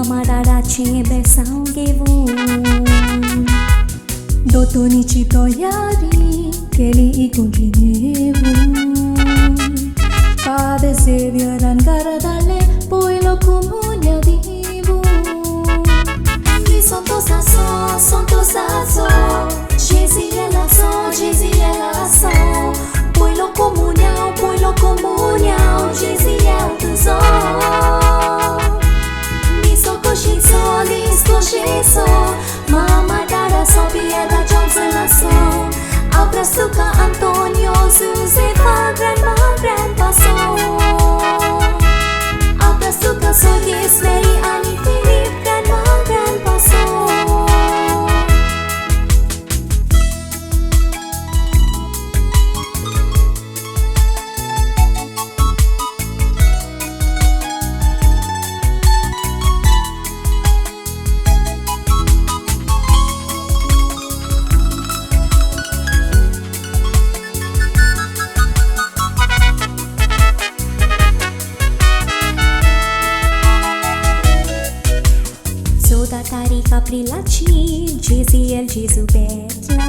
mama dada bersau gevun Dotoni cipto yari keli ikunginevun Padre Savior dan garadale POILO comunhão divun Mi santo saso JAZZIEL aso POILO comunhão JAZZIEL tuzo Disco Mama dada Sobieda Johnson aso Abraçuca Antonio Josefa Grandma Grandpa so Abraçuca Sogis Mary Annie Philip Grandma Grandpa so Tarika prilaci JAZZIEL Jesu betla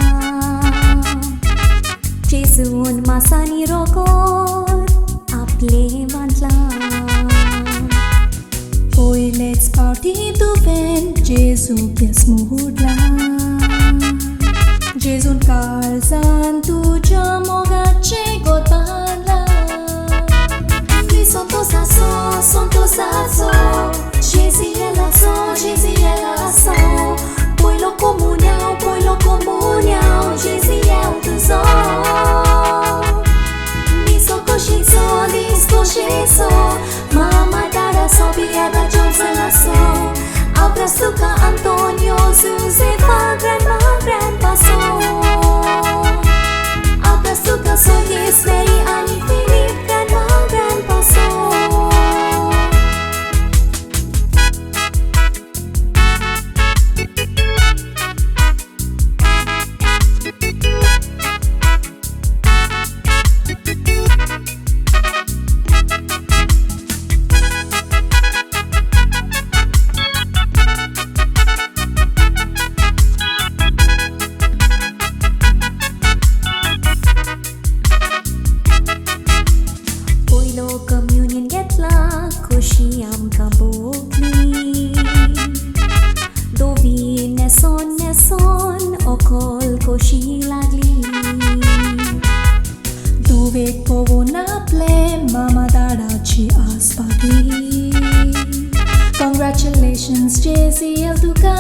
Jesun masani rokor aple vantla Oi let's party to ven Jesu pies muhudla Jesun karzan tu jamogace gotala Mi santo saso JAZZIEL aso POILO comunhão JAZZIEL tuzo Disco Mama dada Sobieda Johnson aso Abraçuca Antonio Josefa Grandma Grandpa so Abraçuca Sogis Mary Annie Philip Grandma Grandpa so Communion getla koshiam kabogli Dovi neson okol koshi lagli Dove povona ple mama dada chi aspagi Congratulations JAZZIEL tuka